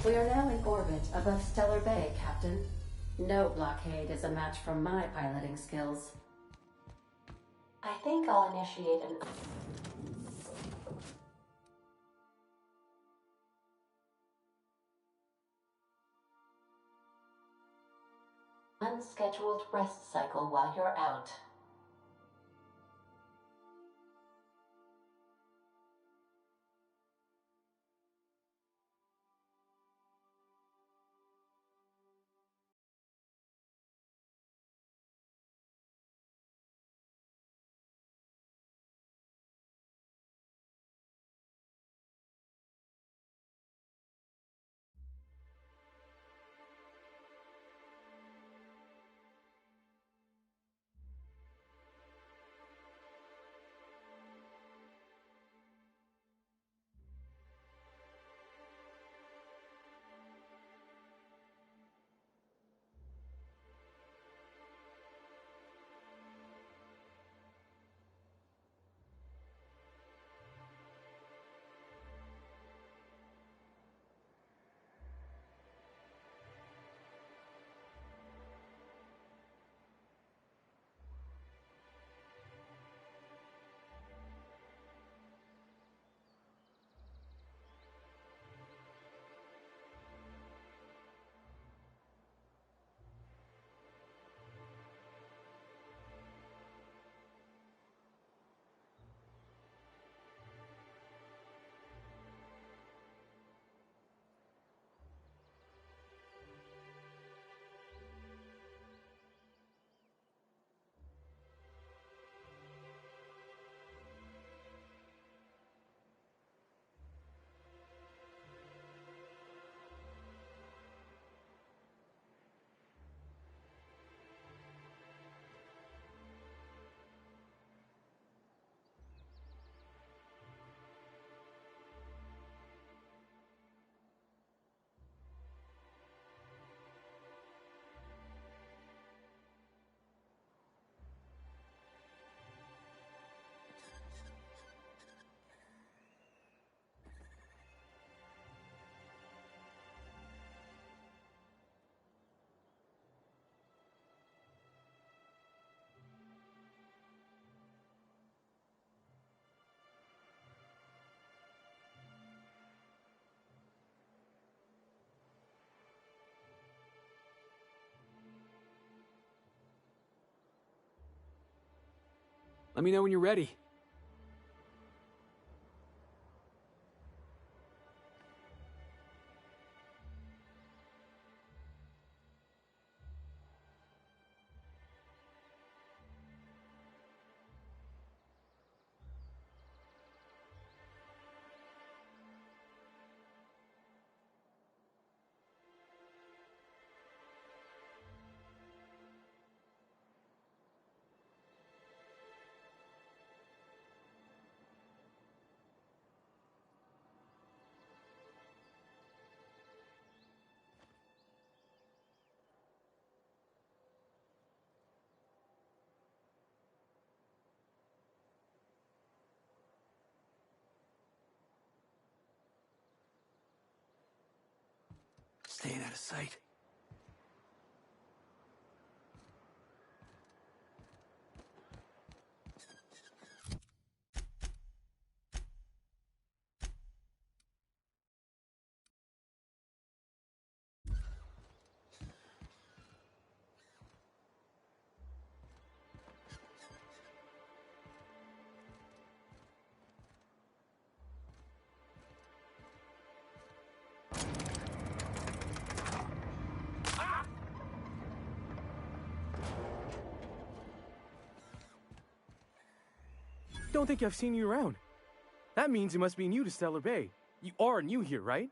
We are now in orbit above Stellar Bay, Captain. No blockade is a match for my piloting skills. I think I'll initiate an unscheduled rest cycle while you're out. Let me know when you're ready. Staying out of sight. Don't think I've seen you around. That means you must be new to Stellar Bay. You are new here, right?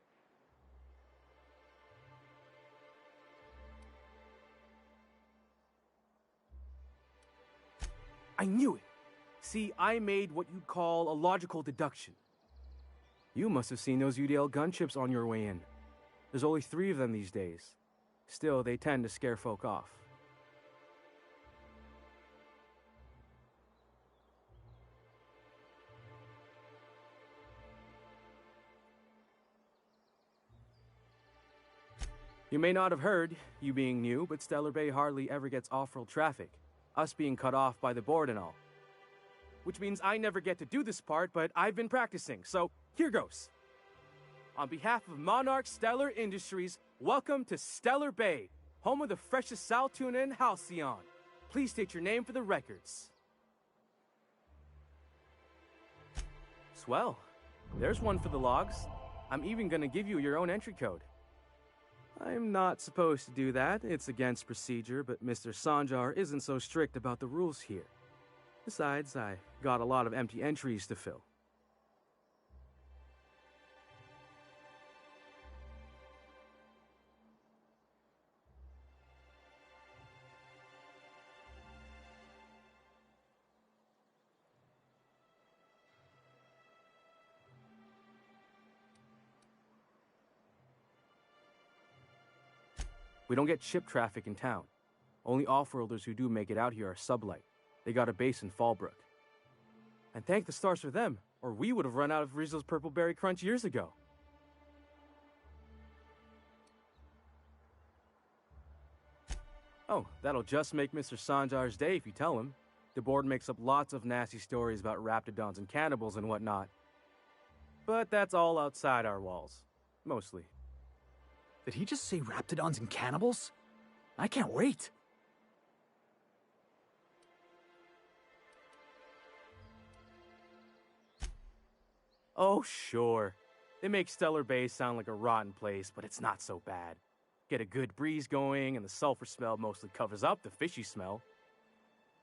I knew it. See, I made what you'd call a logical deduction. You must have seen those UDL gunships on your way in. There's only 3 of them these days. Still, they tend to scare folk off. You may not have heard, you being new, but Stellar Bay hardly ever gets off-world traffic, us being cut off by the board and all. Which means I never get to do this part, but I've been practicing, so here goes. On behalf of Monarch Stellar Industries, welcome to Stellar Bay, home of the freshest sal tuna in Halcyon. Please state your name for the records. Swell. There's one for the logs. I'm even gonna give you your own entry code. I'm not supposed to do that. It's against procedure, but Mr. Sanjar isn't so strict about the rules here. Besides, I got a lot of empty entries to fill. We don't get ship traffic in town. Only off-worlders who do make it out here are sublight. They got a base in Fallbrook. And thank the stars for them, or we would have run out of Rizzo's Purple Berry Crunch years ago. Oh, that'll just make Mr. Sanjar's day if you tell him. The board makes up lots of nasty stories about raptidons and cannibals and whatnot. But that's all outside our walls. Mostly. Did he just say raptidons and cannibals? I can't wait. Oh, sure. They make Stellar Bay sound like a rotten place, but it's not so bad. Get a good breeze going, and the sulfur smell mostly covers up the fishy smell.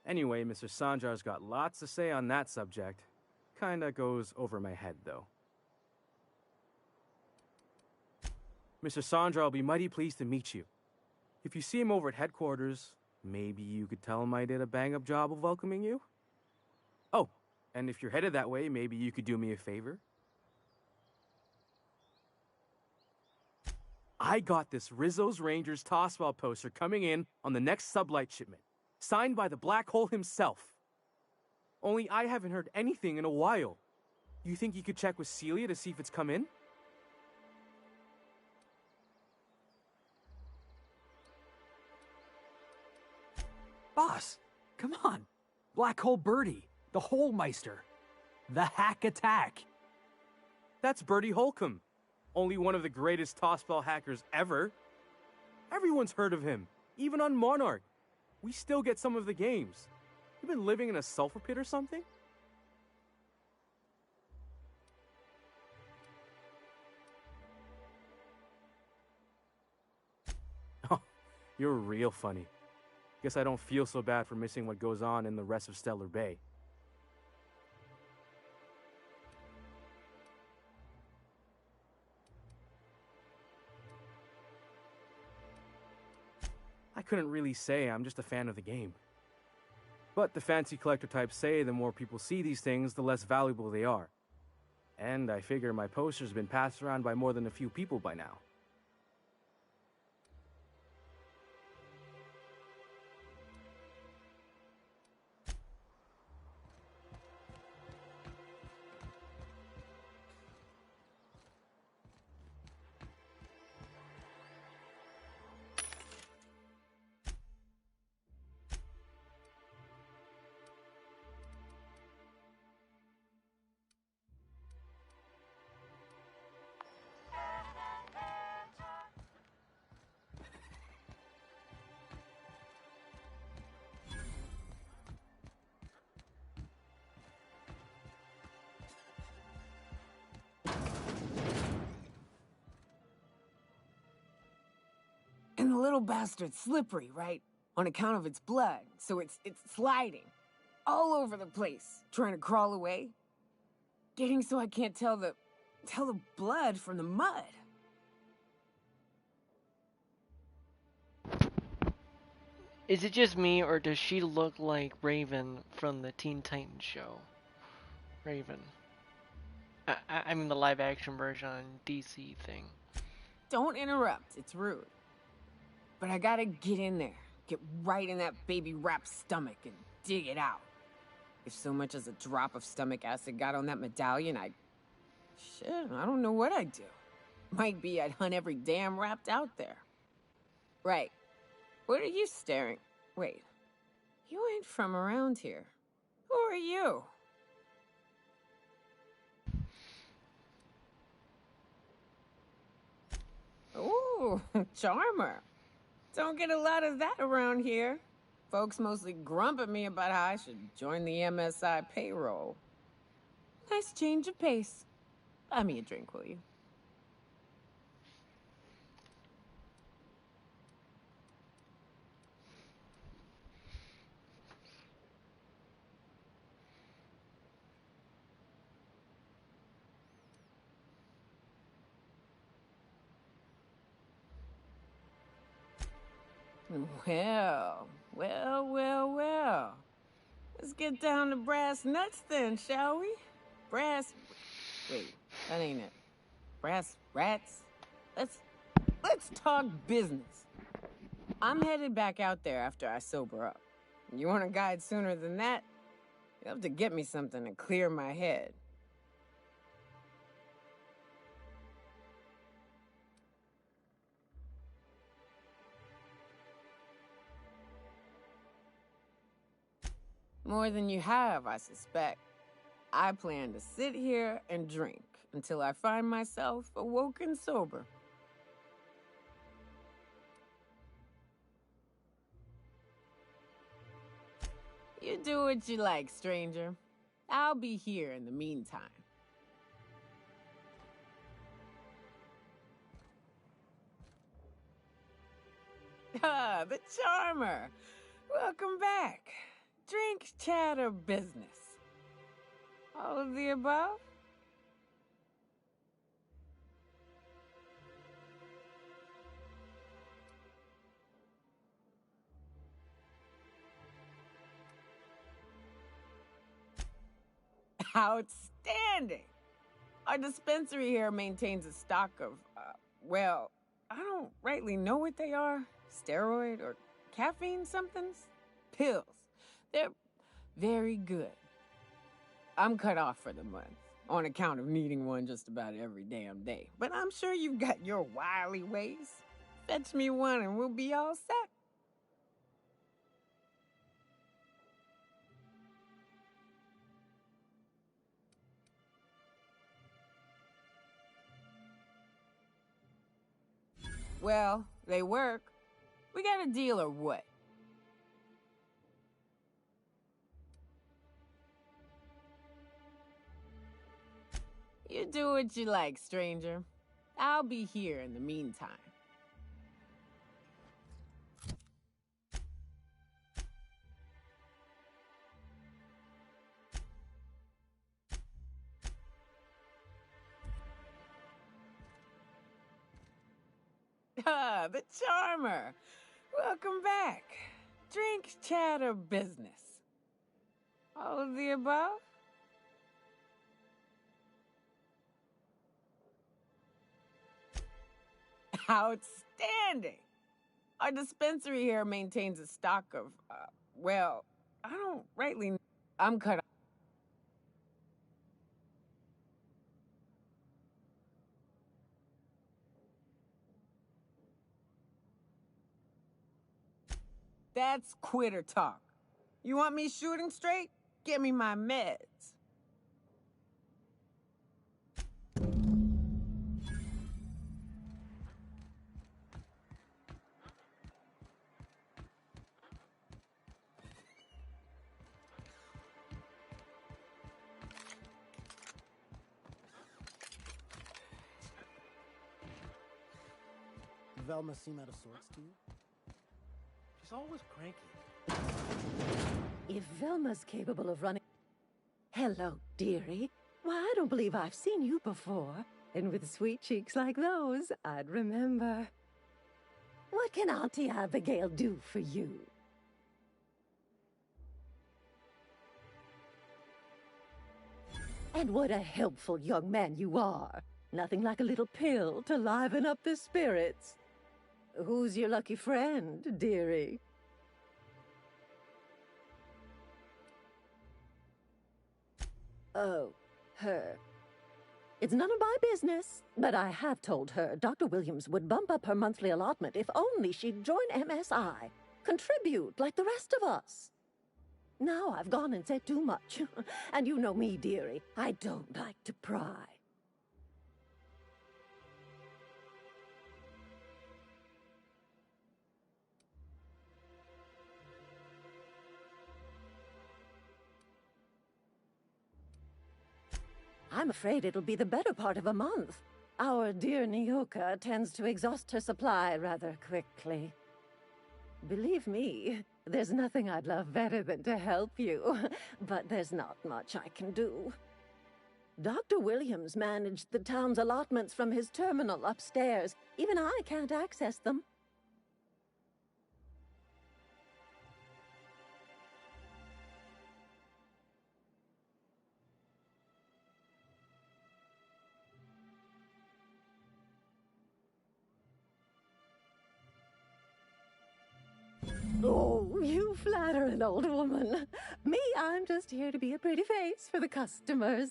Anyway, Mr. Sanjar's got lots to say on that subject. Kinda goes over my head, though. Mr. Sanjar will be mighty pleased to meet you. If you see him over at headquarters, maybe you could tell him I did a bang-up job of welcoming you? Oh, and if you're headed that way, maybe you could do me a favor? I got this Rizzo's Rangers tossball poster coming in on the next sublight shipment, signed by the Black Hole himself. Only I haven't heard anything in a while. You think you could check with Celia to see if it's come in? Boss, come on. Black Hole Birdie, the Hole Meister, the Hack Attack. That's Bertie Holcomb, only one of the greatest tossball hackers ever. Everyone's heard of him, even on Monarch. We still get some of the games. You been living in a sulfur pit or something? Oh, you're real funny. Guess I don't feel so bad for missing what goes on in the rest of Stellar Bay. I couldn't really say, I'm just a fan of the game. But the fancy collector types say the more people see these things, the less valuable they are. And I figure my poster's been passed around by more than a few people by now. And the little bastard's slippery, right? On account of its blood, so it's sliding. All over the place, trying to crawl away. Getting so I can't tell the blood from the mud. Is it just me, or does she look like Raven from the Teen Titans show? Raven. I mean the live-action version on DC thing. Don't interrupt, it's rude. But I gotta get in there, get right in that baby rap's stomach and dig it out. If so much as a drop of stomach acid got on that medallion, shit, I don't know what I'd do. Might be I'd hunt every damn rapt out there. Right. What are you staring? Wait. You ain't from around here. Who are you? Ooh, charmer. Don't get a lot of that around here. Folks mostly grump at me about how I should join the MSI payroll. Nice change of pace. Buy me a drink, will you? Well. Let's get down to brass nuts then, shall we? Wait, that ain't it. Brass rats? Let's talk business. I'm headed back out there after I sober up. You want a guide sooner than that? You have to get me something to clear my head. More than you have, I suspect. I plan to sit here and drink until I find myself awoken sober. You do what you like, stranger. I'll be here in the meantime. Ah, the charmer. Welcome back. Drink, chat, or business? All of the above? Outstanding! Our dispensary here maintains a stock of, well, I don't rightly know what they are. Steroid or caffeine somethings? Pills. They're very good. I'm cut off for the month, on account of needing one just about every damn day. But I'm sure you've got your wily ways. Fetch me one and we'll be all set. Well, they work. We got a deal or what? You do what you like, stranger. I'll be here in the meantime. Ah, the charmer. Welcome back. Drink, chat, or business? All of the above? Outstanding! Our dispensary here maintains a stock of, well, I don't rightly... I'm cut off. That's quitter talk. You want me shooting straight? Give me my meds. Velma seem out of sorts to you? She's always cranky. If Velma's capable of running... Hello, dearie. Why, I don't believe I've seen you before. And with sweet cheeks like those, I'd remember. What can Auntie Abigail do for you? And what a helpful young man you are. Nothing like a little pill to liven up the spirits. Who's your lucky friend, dearie? Oh, her. It's none of my business, but I have told her Dr. Williams would bump up her monthly allotment if only she'd join MSI. Contribute like the rest of us. Now I've gone and said too much. And you know me, dearie. I don't like to pry. I'm afraid it'll be the better part of a month. Our dear Nyoka tends to exhaust her supply rather quickly. Believe me, there's nothing I'd love better than to help you, but there's not much I can do. Dr. Williams managed the town's allotments from his terminal upstairs. Even I can't access them. Oh, you flatter an old woman. Me, I'm just here to be a pretty face for the customers.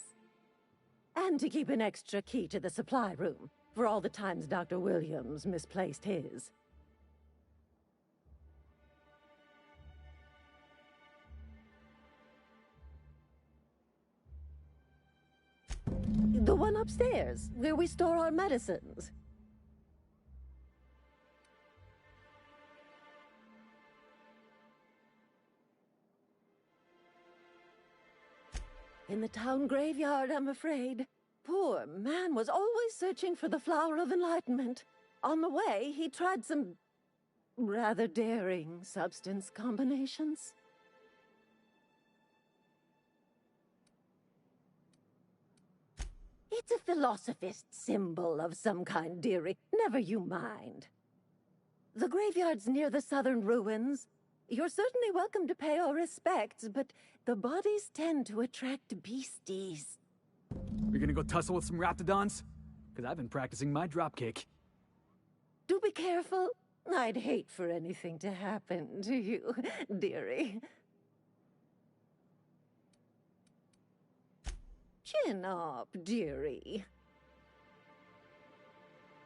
And to keep an extra key to the supply room, for all the times Dr. Williams misplaced his. The one upstairs, where we store our medicines. In the town graveyard, I'm afraid. Poor man was always searching for the flower of enlightenment. On the way, he tried some rather daring substance combinations. It's a philosophist symbol of some kind, dearie. Never you mind. The graveyard's near the southern ruins. You're certainly welcome to pay our respects, but the bodies tend to attract beasties. You're gonna go tussle with some raptidons? Because I've been practicing my dropkick. Do be careful. I'd hate for anything to happen to you, dearie. Chin up, dearie.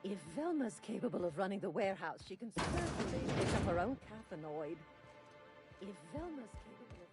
If Velma's capable of running the warehouse, she can certainly pick up her own cathanoid. If Velma's capable of...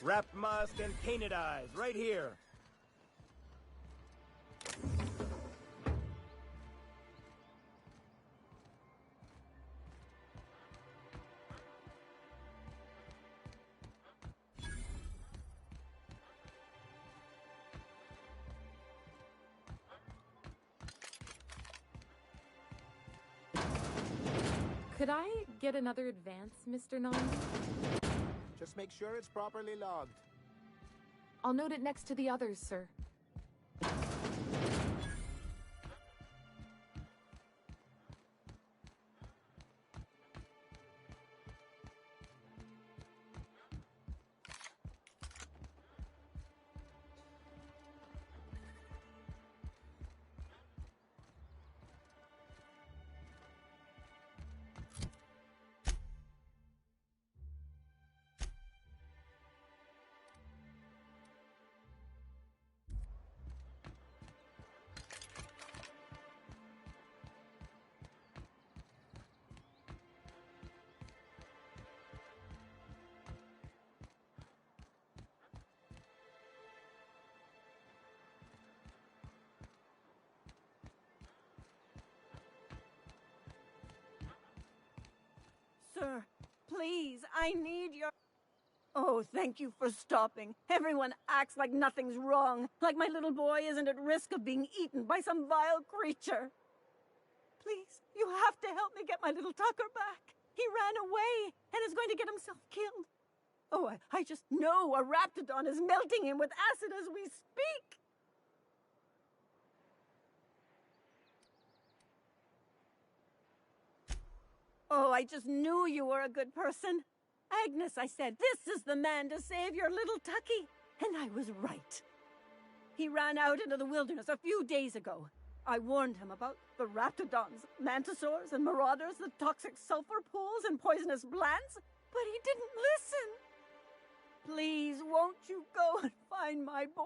Wrapped musk and painted eyes, right here. Could I get another advance, Mr. Nandi? Just make sure it's properly logged. I'll note it next to the others, sir. sir. Please, I need your... Oh, thank you for stopping. Everyone acts like nothing's wrong, like my little boy isn't at risk of being eaten by some vile creature. Please, you have to help me get my little Tucker back. He ran away and is going to get himself killed. Oh, I just know a raptidon is melting him with acid as we speak. Oh, I just knew you were a good person. Agnes, I said, this is the man to save your little Tucky. And I was right. He ran out into the wilderness a few days ago. I warned him about the raptidons, mantisaurs, and marauders, the toxic sulfur pools, and poisonous blants, but he didn't listen. Please, won't you go and find my boy?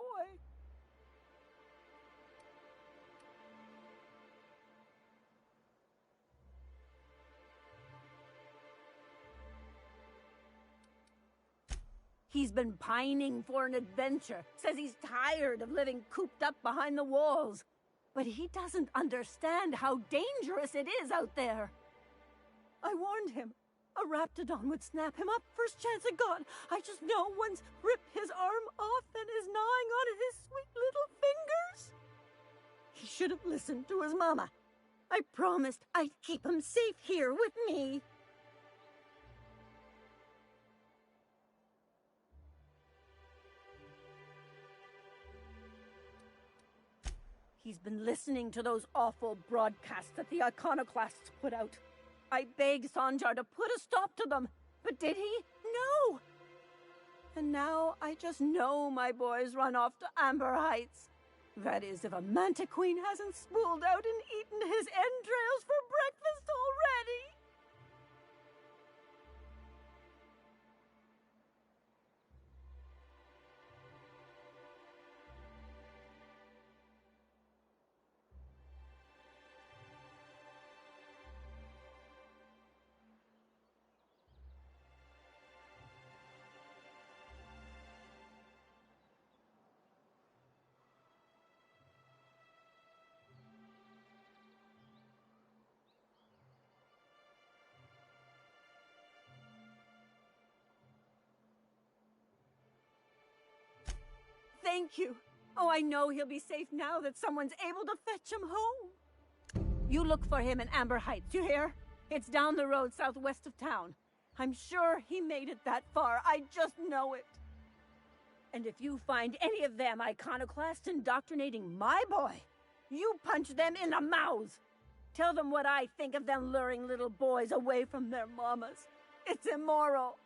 He's been pining for an adventure. Says he's tired of living cooped up behind the walls. But he doesn't understand how dangerous it is out there. I warned him. A raptidon would snap him up first chance it got. I just know one's ripped his arm off and is gnawing on his sweet little fingers. He should have listened to his mama. I promised I'd keep him safe here with me. He's been listening to those awful broadcasts that the iconoclasts put out. I begged Sanjar to put a stop to them, but did he? No! And now I just know my boy's run off to Amber Heights. That is, if a manta queen hasn't spooled out and eaten his entrails for breakfast already. Thank you. Oh, I know he'll be safe now that someone's able to fetch him home. You look for him in Amber Heights, you hear? It's down the road southwest of town. I'm sure he made it that far. I just know it. And if you find any of them iconoclasts indoctrinating my boy, you punch them in the mouths. Tell them what I think of them luring little boys away from their mamas. It's immoral.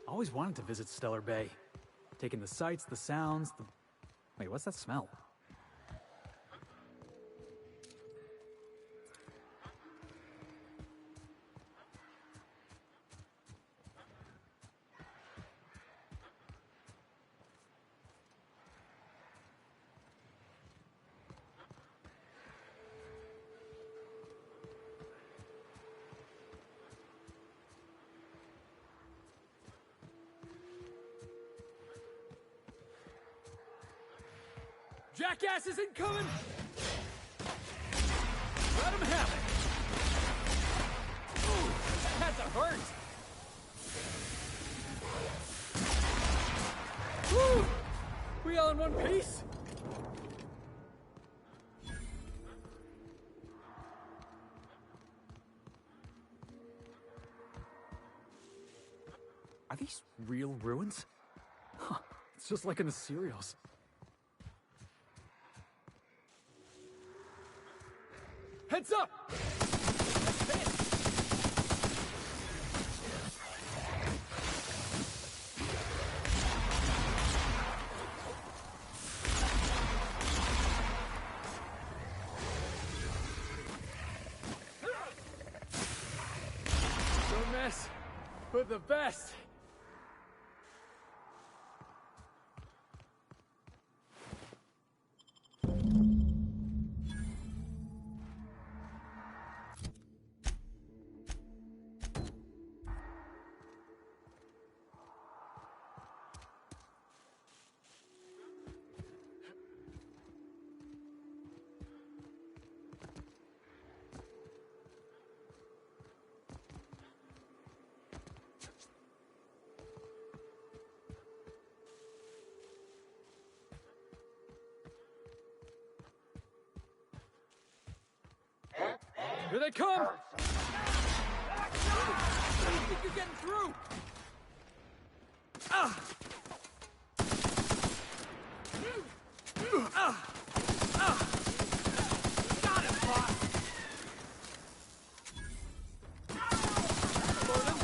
Always wanted to visit Stellar Bay. Taking the sights, the sounds, the... Wait, what's that smell? Jackass isn't coming! Let him have it! Ooh, that's a hurt! Woo! We all in one piece? Are these real ruins? Huh, it's just like in the serials. Heads up! Don't mess with the best. Here they come! I think you're getting through! Ah! Ah! Ah! Got it, boss! Load him.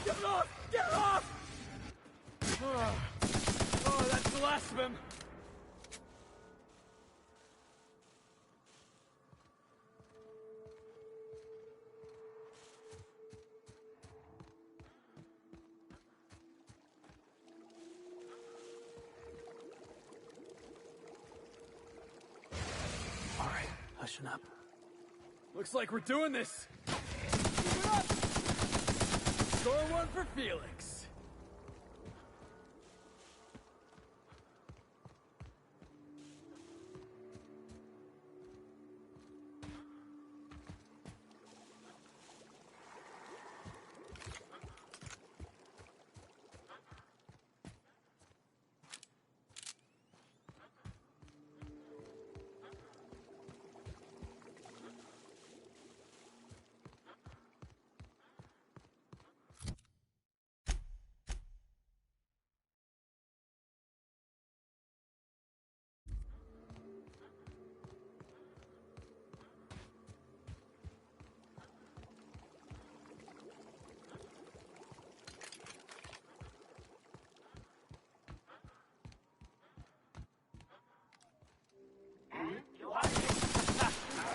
Get off! Get off! Oh, that's the last of him. All right, hushing up. Looks like we're doing this. Keep it up! Score one for Felix.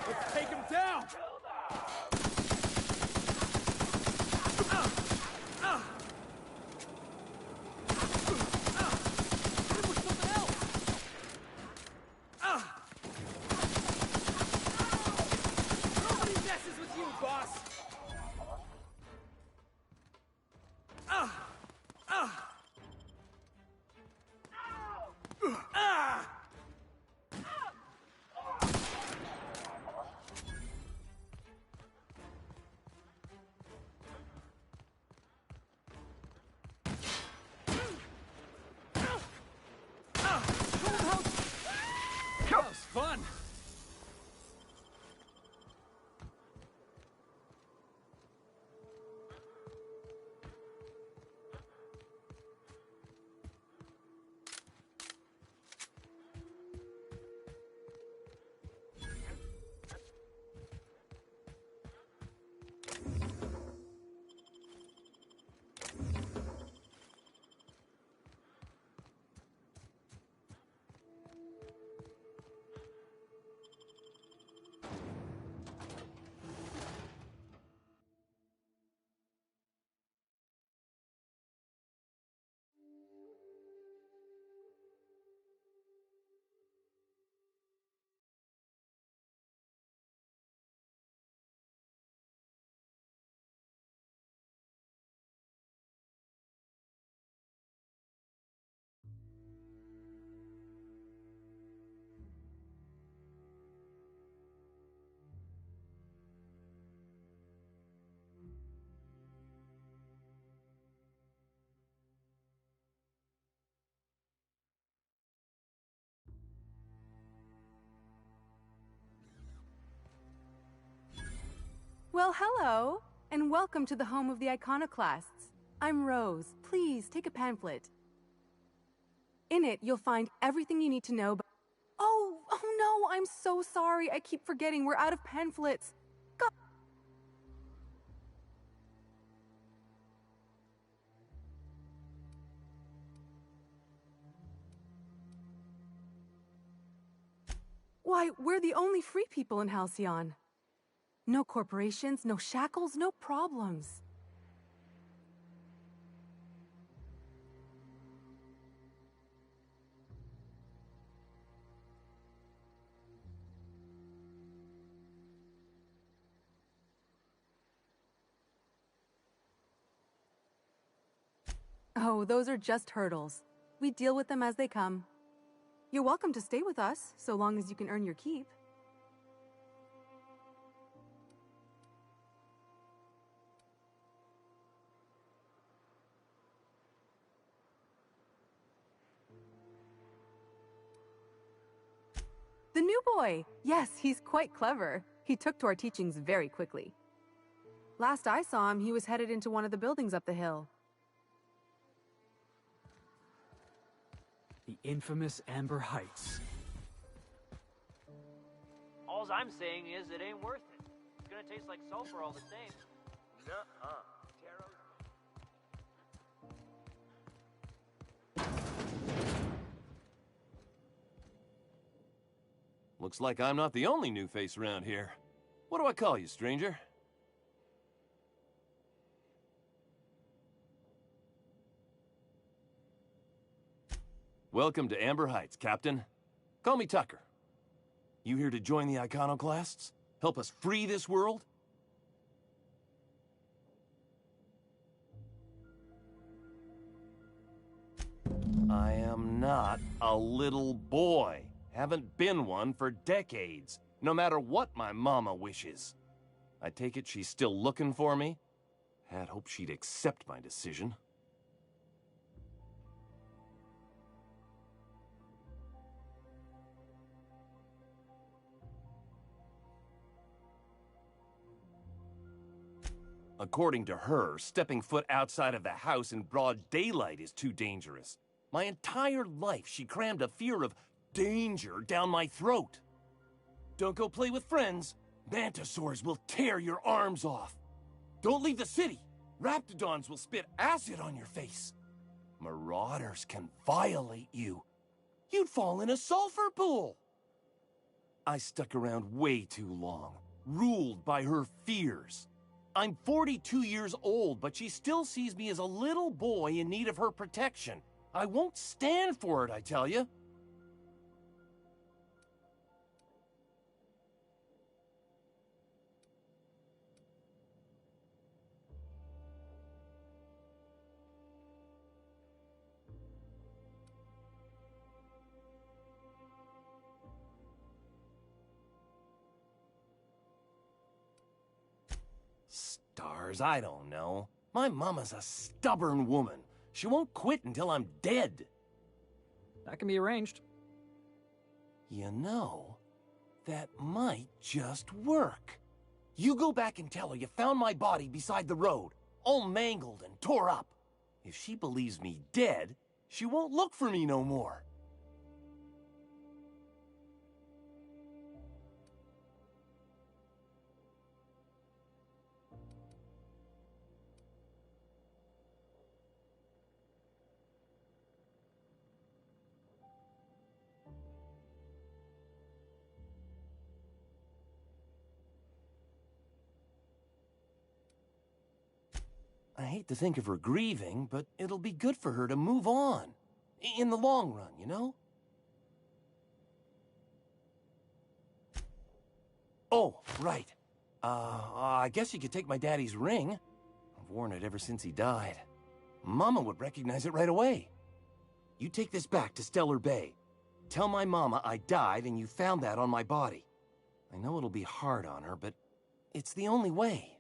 Let's take him down! Hit him with something else! Nobody messes with you, boss! That was fun! Well, hello, and welcome to the home of the iconoclasts. I'm Rose. Please, take a pamphlet. In it, you'll find everything you need to know about... Oh no, I'm so sorry. I keep forgetting we're out of pamphlets. God... Why, we're the only free people in Halcyon. No corporations, no shackles, no problems. Oh, those are just hurdles. We deal with them as they come. You're welcome to stay with us, so long as you can earn your keep. The new boy! Yes, he's quite clever. He took to our teachings very quickly. Last I saw him, he was headed into one of the buildings up the hill. The infamous Amber Heights. Alls I'm saying is it ain't worth it. It's gonna taste like sulfur all the same. Nuh-uh. Looks like I'm not the only new face around here. What do I call you, stranger? Welcome to Amber Heights, Captain. Call me Tucker. You here to join the iconoclasts? Help us free this world? I am not a little boy. Haven't been one for decades, no matter what my mama wishes. I take it she's still looking for me? Had hoped she'd accept my decision. According to her, stepping foot outside of the house in broad daylight is too dangerous. My entire life, she crammed a fear of danger down my throat. Don't go play with friends. Mantisaurs will tear your arms off. Don't leave the city. Raptidons will spit acid on your face. Marauders can violate you. You'd fall in a sulfur pool. I stuck around way too long, ruled by her fears. I'm 42 years old, but she still sees me as a little boy in need of her protection. I won't stand for it, I tell you. Stars, I don't know. My mama's a stubborn woman. She won't quit until I'm dead. That can be arranged. You know, that might just work. You go back and tell her you found my body beside the road, all mangled and tore up. If she believes me dead, she won't look for me no more. I hate to think of her grieving, but it'll be good for her to move on. In the long run, you know? Oh, right. I guess you could take my daddy's ring. I've worn it ever since he died. Mama would recognize it right away. You take this back to Stellar Bay. Tell my mama I died and you found that on my body. I know it'll be hard on her, but it's the only way.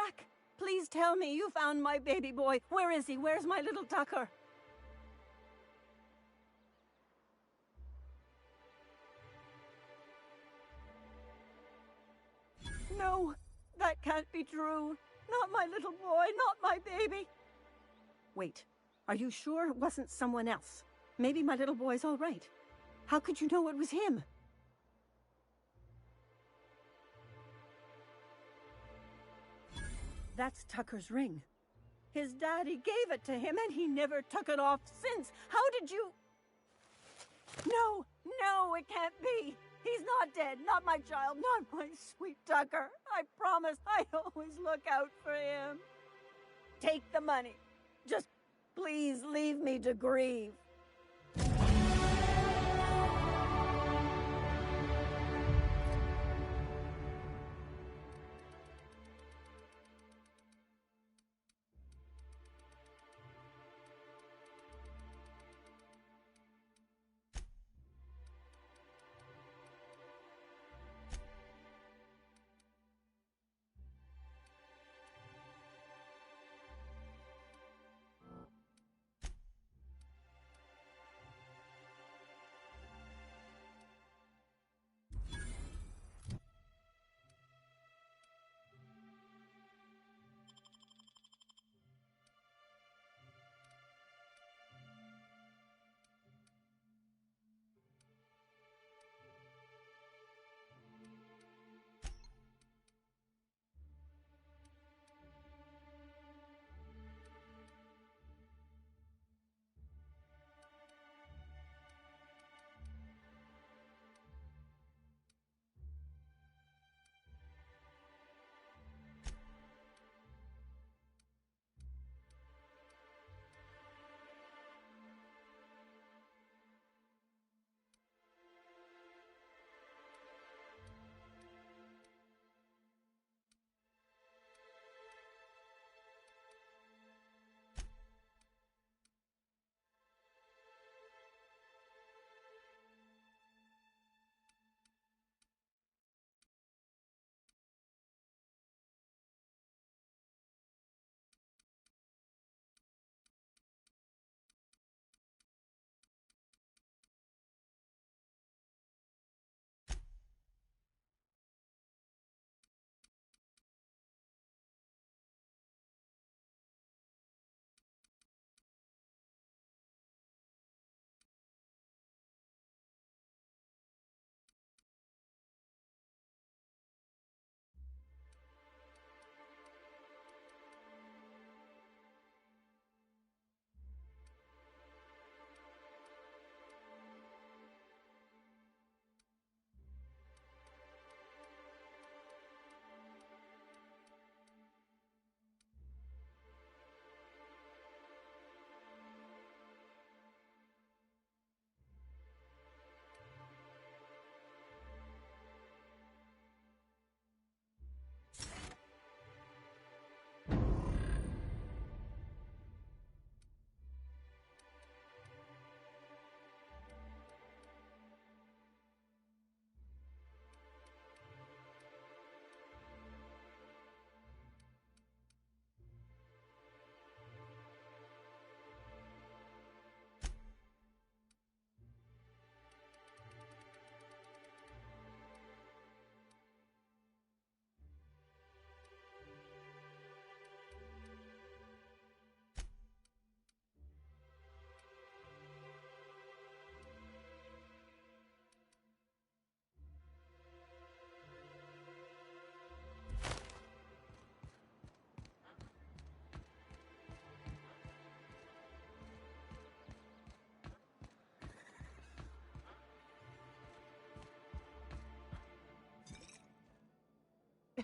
back! Please tell me you found my baby boy. Where is he? Where's my little Tucker? No, that can't be true. Not my little boy, not my baby. Wait, are you sure it wasn't someone else? Maybe my little boy's all right. How could you know it was him? That's Tucker's ring. His daddy gave it to him and he never took it off since. How did you... No, no, it can't be. He's not dead, not my child, not my sweet Tucker. I promise I always look out for him. Take the money. Just please leave me to grieve.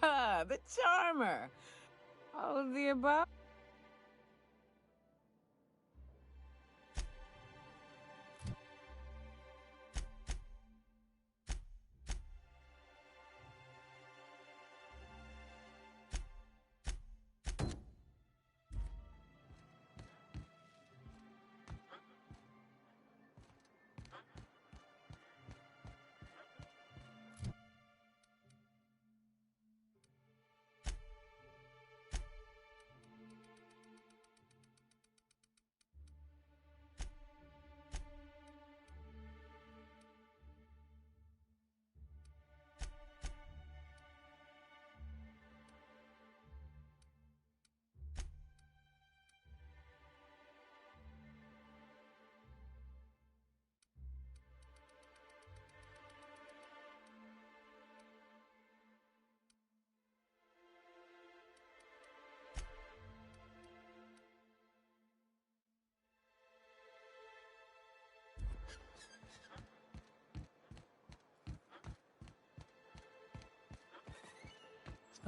Ah, the charmer. All of the above.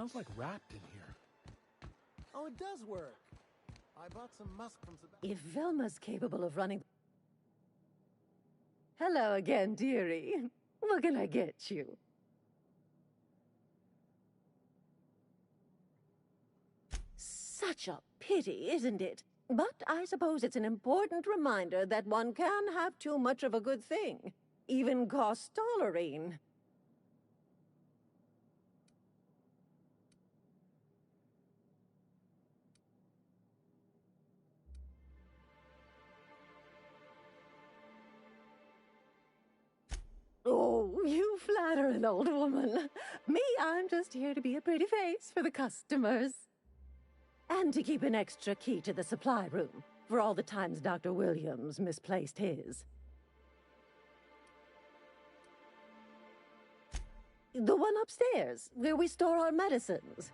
Smells like wrapped in here. Oh, it does work. I bought some musk from Sebastian. If Velma's capable of running... Hello again, dearie. What can I get you? Such a pity, isn't it? But I suppose it's an important reminder that one can have too much of a good thing. Even cost tolerine. Oh, you flatter an old woman. Me, I'm just here to be a pretty face for the customers. And to keep an extra key to the supply room, for all the times Dr. Williams misplaced his. The one upstairs, where we store our medicines.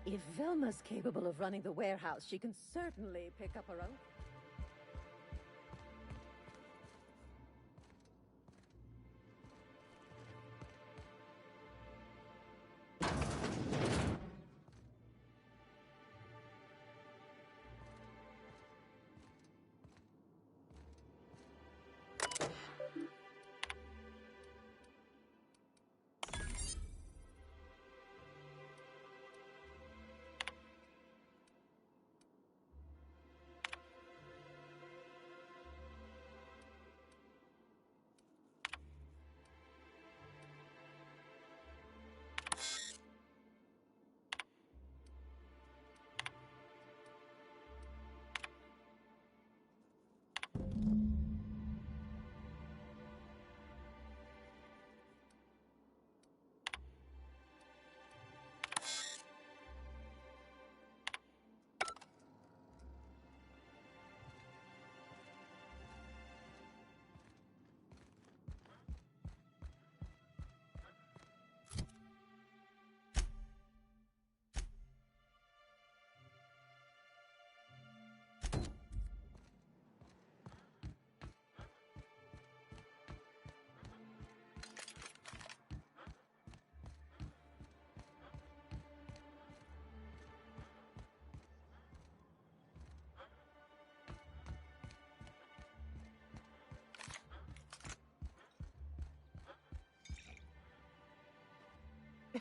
If Velma's capable of running the warehouse, she can certainly pick up her own.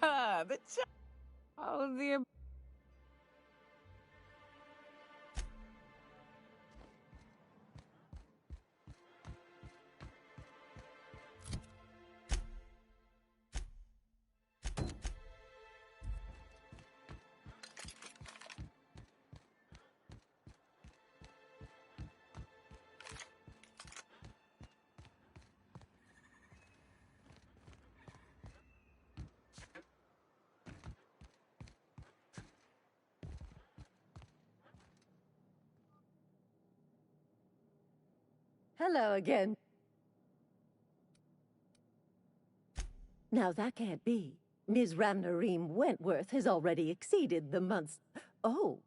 Ah, oh, the... Hello again. Now that can't be. Ms. Ramnareem Wentworth has already exceeded the month's... Oh.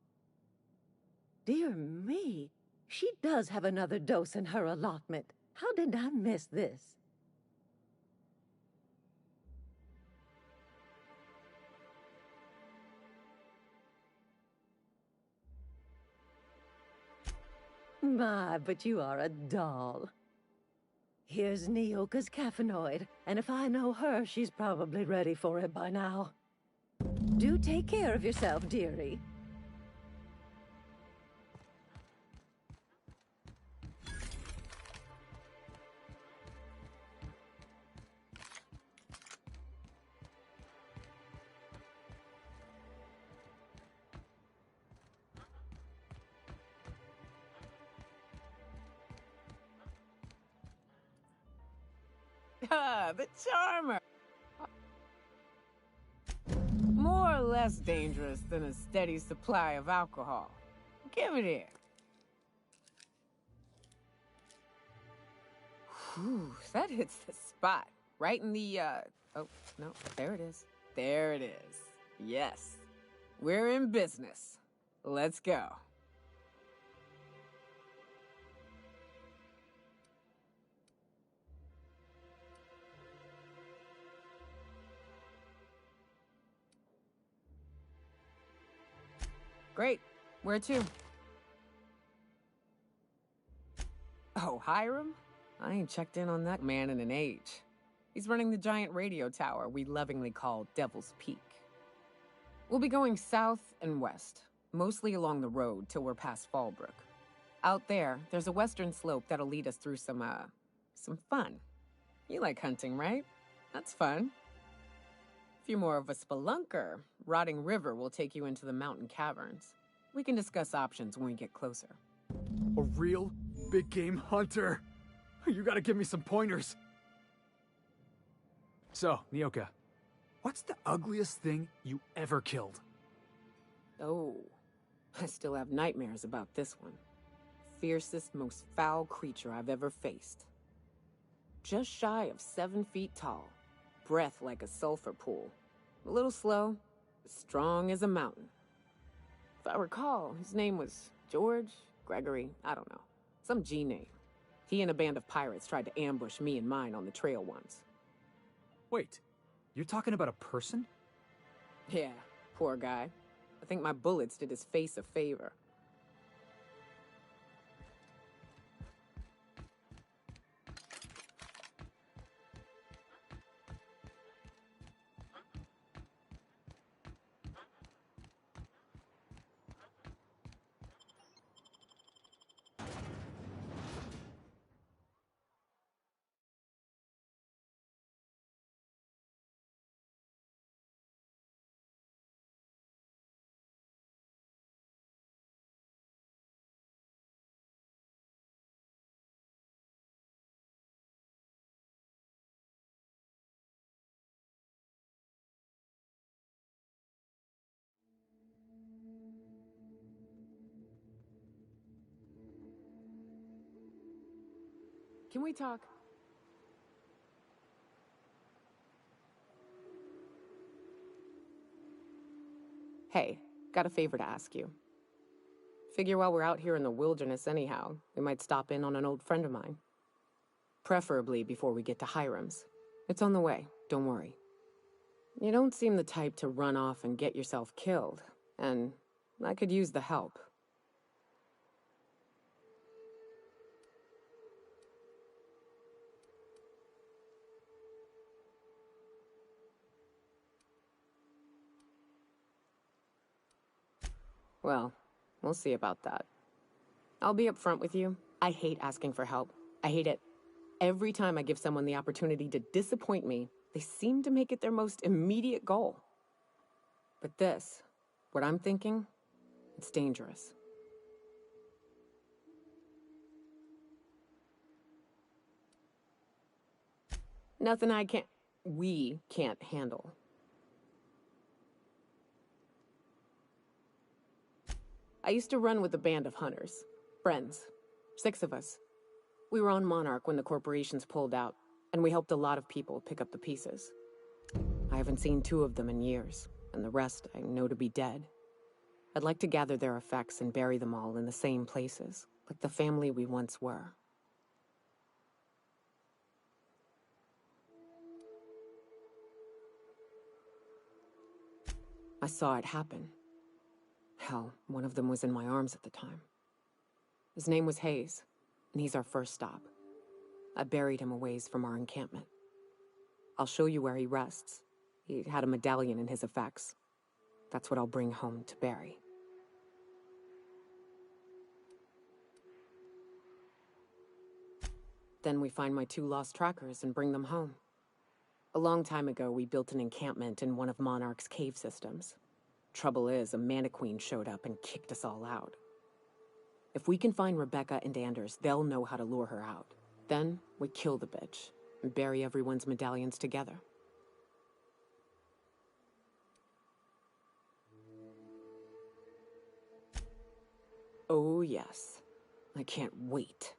Dear me. She does have another dose in her allotment. How did I miss this? My, but you are a doll. Here's Nyoka's caffeinoid, and if I know her, she's probably ready for it by now. Do take care of yourself, dearie. Ah, the charmer! More or less dangerous than a steady supply of alcohol. Give it here. Whew, that hits the spot. Right in the, Oh, no, there it is. There it is. Yes. We're in business. Let's go. Great. Where to? Oh, Hiram? I ain't checked in on that man in an age. He's running the giant radio tower we lovingly call Devil's Peak. We'll be going south and west, mostly along the road till we're past Fallbrook. Out there's a western slope that'll lead us through some fun. You like hunting, right? That's fun. If you're more of a spelunker, Rotting River will take you into the mountain caverns. We can discuss options when we get closer. A real big game hunter. You gotta give me some pointers. So, Nyoka, what's the ugliest thing you ever killed? Oh, I still have nightmares about this one. Fiercest, most foul creature I've ever faced. Just shy of 7 feet tall, breath like a sulfur pool. A little slow, but strong as a mountain. If I recall, his name was George, Gregory, I don't know. Some G name. He and a band of pirates tried to ambush me and mine on the trail once. Wait, you're talking about a person? Yeah, poor guy. I think my bullets did his face a favor. Can we talk? Hey, got a favor to ask you. Figure while we're out here in the wilderness anyhow, we might stop in on an old friend of mine. Preferably before we get to Hiram's. It's on the way, don't worry. You don't seem the type to run off and get yourself killed, and I could use the help. Well, we'll see about that. I'll be upfront with you. I hate asking for help. I hate it. Every time I give someone the opportunity to disappoint me, they seem to make it their most immediate goal. But this, what I'm thinking, it's dangerous. Nothing we can't handle. I used to run with a band of hunters. Friends. 6 of us. We were on Monarch when the corporations pulled out, and we helped a lot of people pick up the pieces. I haven't seen 2 of them in years, and the rest I know to be dead. I'd like to gather their effects and bury them all in the same places, like the family we once were. I saw it happen. Hell, one of them was in my arms at the time. His name was Hayes, and he's our first stop. I buried him a ways from our encampment. I'll show you where he rests. He had a medallion in his effects. That's what I'll bring home to bury. Then we find my 2 lost trackers and bring them home. A long time ago, we built an encampment in one of Monarch's cave systems. Trouble is, a Mantiqueen showed up and kicked us all out. If we can find Rebecca and Anders, they'll know how to lure her out. Then, we kill the bitch, and bury everyone's medallions together. Oh yes. I can't wait.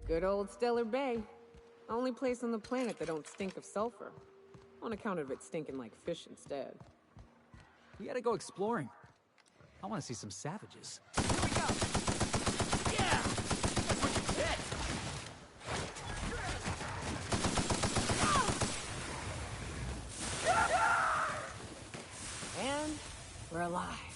Good old Stellar Bay. Only place on the planet that don't stink of sulfur. On account of it stinking like fish instead. We gotta go exploring. I want to see some savages. Here we go! Yeah! That's what you get! And we're alive.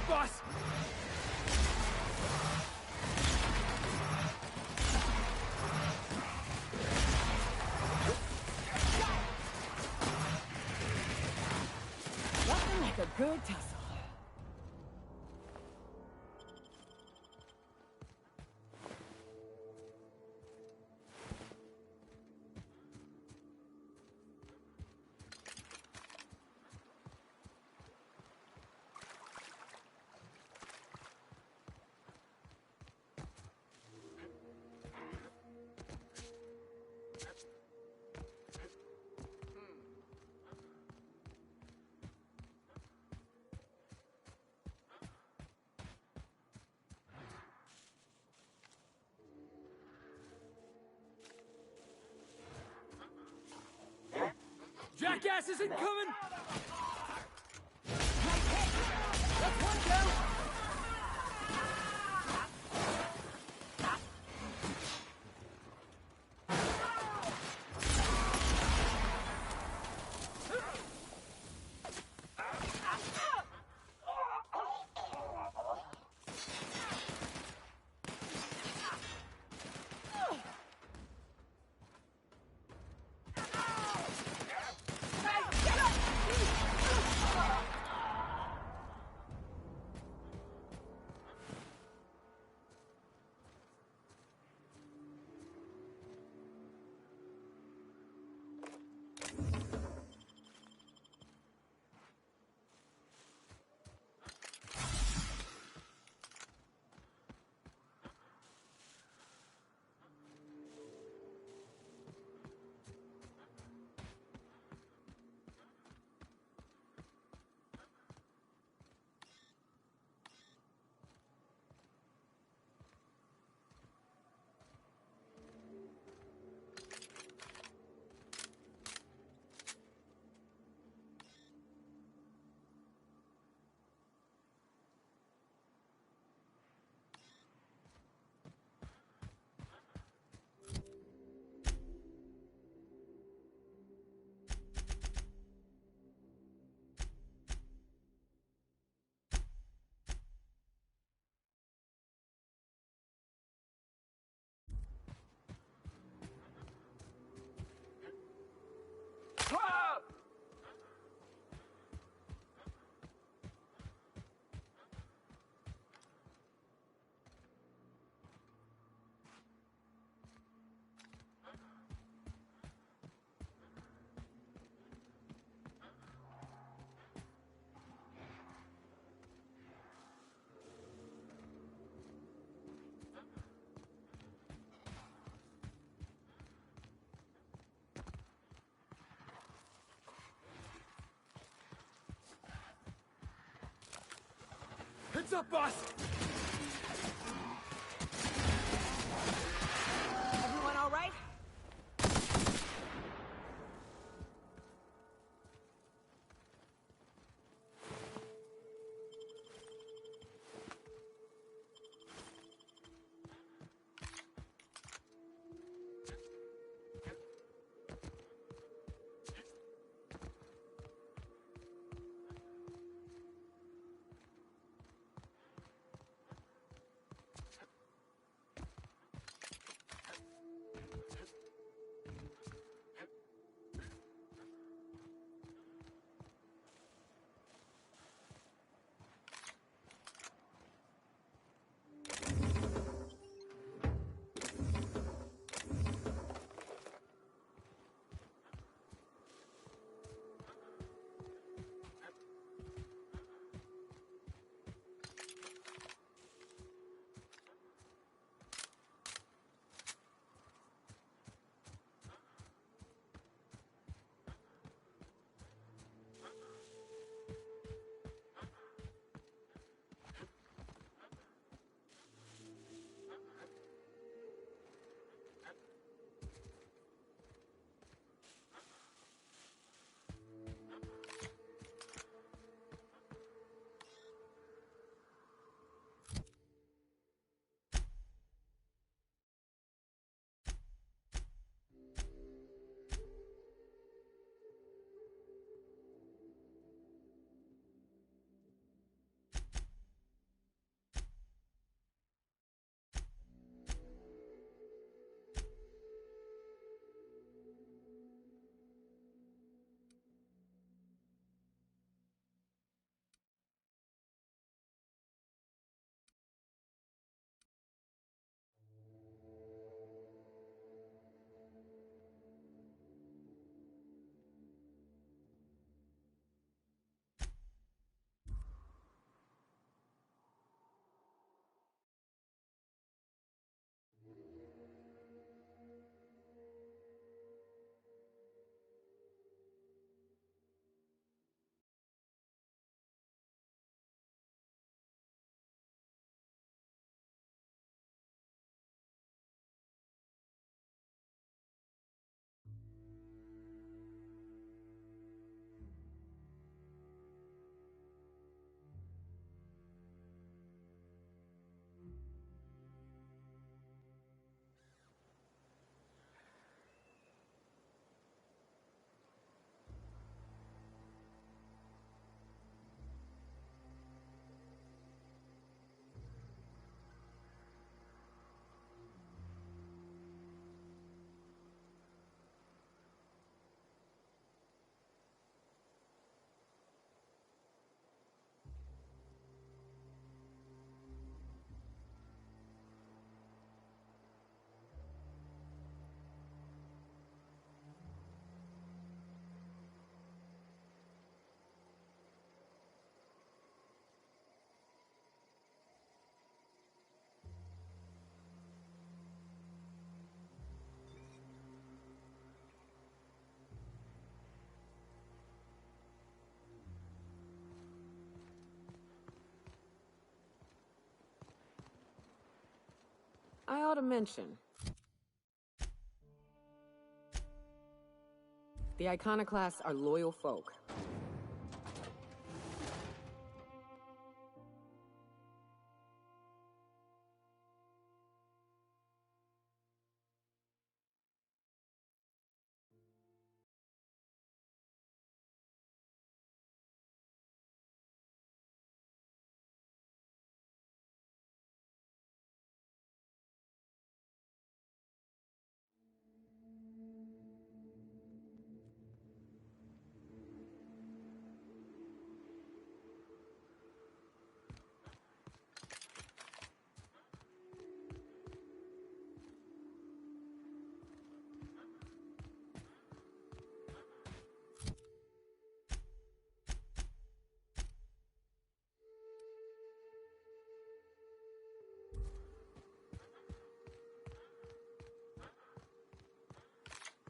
Boss! Nothing like a good tussle. Jackass isn't coming! That's one down! Get up! What's up, boss? Everyone all right? I ought to mention. The Iconoclasts are loyal folk.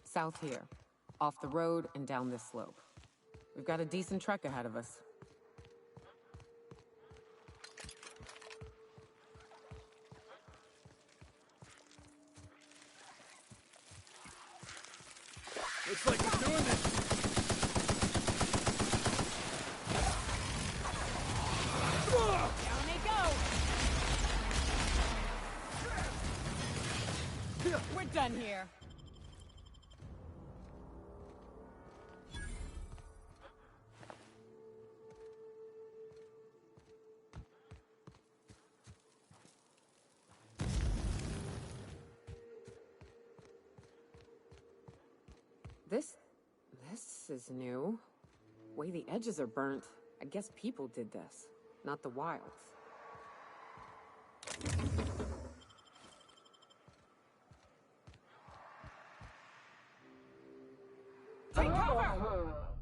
South here, off the road and down this slope. We've got a decent trek ahead of us. Looks like we're doing this. Down they go. We're done here. This is new. Way the edges are burnt. I guess people did this, not the wilds. Take cover!